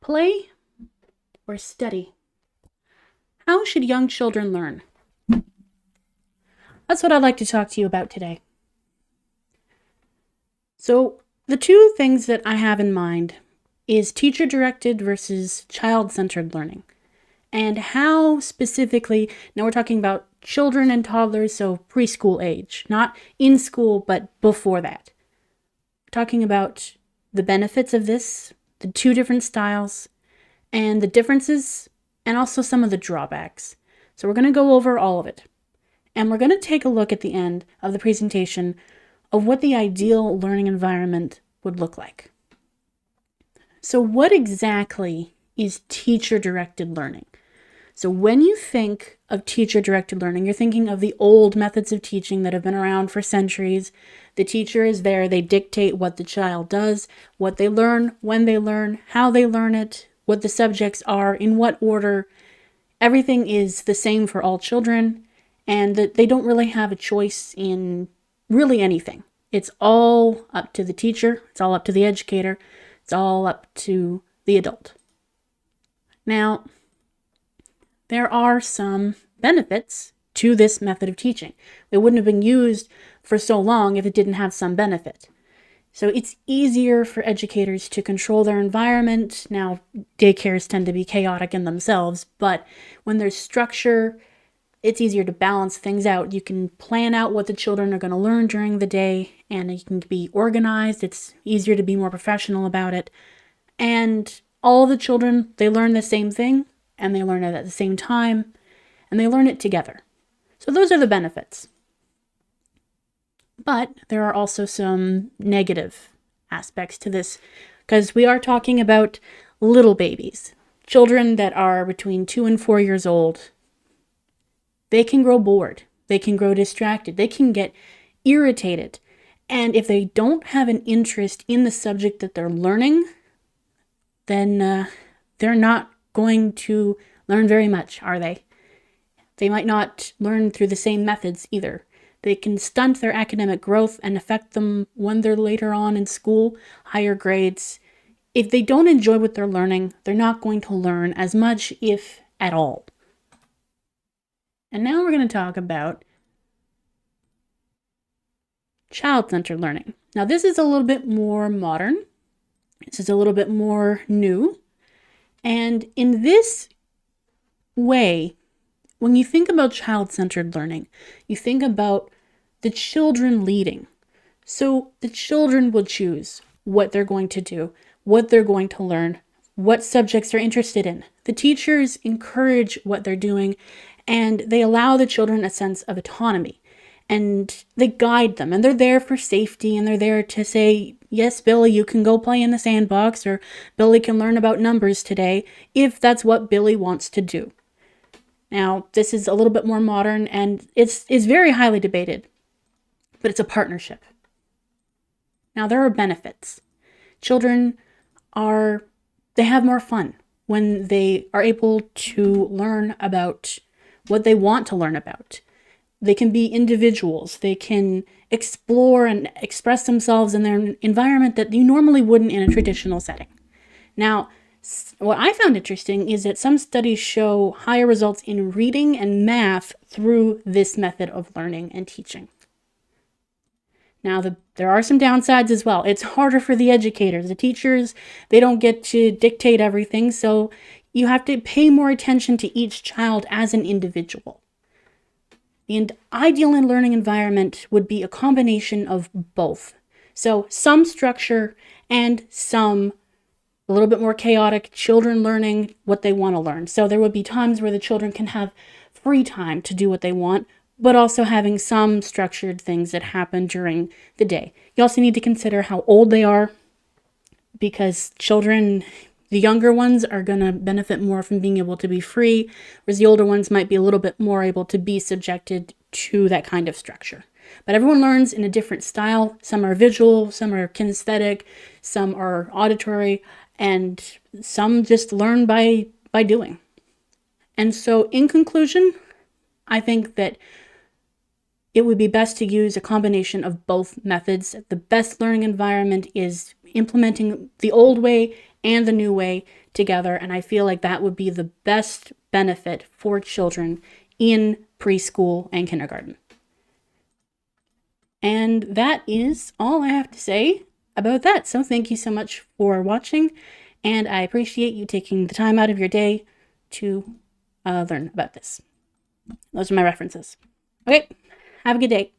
Play or study? How should young children learn? That's what I'd like to talk to you about today. So, the two things that I have in mind is teacher-directed versus child-centered learning. And how specifically, now we're talking about children and toddlers, so preschool age, not in school, but before that. Talking about the benefits of this, the two different styles, and the differences, and also some of the drawbacks. So we're going to go over all of it. And we're going to take a look at the end of the presentation of what the ideal learning environment would look like. So what exactly is teacher-directed learning? So when you think of teacher-directed learning, you're thinking of the old methods of teaching that have been around for centuries. The teacher is there, they dictate what the child does, what they learn, when they learn, how they learn it, what the subjects are, in what order. Everything is the same for all children, and that they don't really have a choice in really anything. It's all up to the teacher, it's all up to the educator, it's all up to the adult. Now, there are some benefits to this method of teaching. It wouldn't have been used for so long if it didn't have some benefit. So it's easier for educators to control their environment. Now, daycares tend to be chaotic in themselves, but when there's structure, it's easier to balance things out. You can plan out what the children are going to learn during the day, and you can be organized. It's easier to be more professional about it. And all the children, they learn the same thing, and they learn it at the same time, and they learn it together. So those are the benefits. But there are also some negative aspects to this, because we are talking about little babies, children that are between 2 and 4 years old. They can grow bored, they can grow distracted, they can get irritated. And if they don't have an interest in the subject that they're learning, then they're not going to learn very much, are they? They might not learn through the same methods either. They can stunt their academic growth and affect them when they're later on in school, higher grades. If they don't enjoy what they're learning, they're not going to learn as much, if at all. And now we're going to talk about child-centered learning. Now this is a little bit more modern. This is a little bit more new. And in this way, when you think about child-centered learning, you think about the children leading. So the children will choose what they're going to do, what they're going to learn, what subjects they're interested in. The teachers encourage what they're doing, and they allow the children a sense of autonomy. And they guide them, and they're there for safety, and they're there to say, yes, Billy, you can go play in the sandbox, or Billy can learn about numbers today, if that's what Billy wants to do. Now, this is a little bit more modern, and it's very highly debated, but it's a partnership. Now, there are benefits. Children they have more fun when they are able to learn about what they want to learn about. They can be individuals. They can explore and express themselves in their environment that you normally wouldn't in a traditional setting. Now, what I found interesting is that some studies show higher results in reading and math through this method of learning and teaching. Now, there are some downsides as well. It's harder for the educators. The teachers, they don't get to dictate everything, so you have to pay more attention to each child as an individual. The ideal learning environment would be a combination of both. So some structure and some a little bit more chaotic children learning what they want to learn. So there would be times where the children can have free time to do what they want, but also having some structured things that happen during the day. You also need to consider how old they are, because children, the younger ones, are going to benefit more from being able to be free, whereas the older ones might be a little bit more able to be subjected to that kind of structure. But everyone learns in a different style. Some are visual, some are kinesthetic, some are auditory, and some just learn by doing. And so in conclusion, I think that it would be best to use a combination of both methods. The best learning environment is implementing the old way and the new way together, and I feel like that would be the best benefit for children in preschool and kindergarten. And that is all I have to say about that. So thank you so much for watching, and I appreciate you taking the time out of your day to learn about this. Those are my references. Okay, have a good day.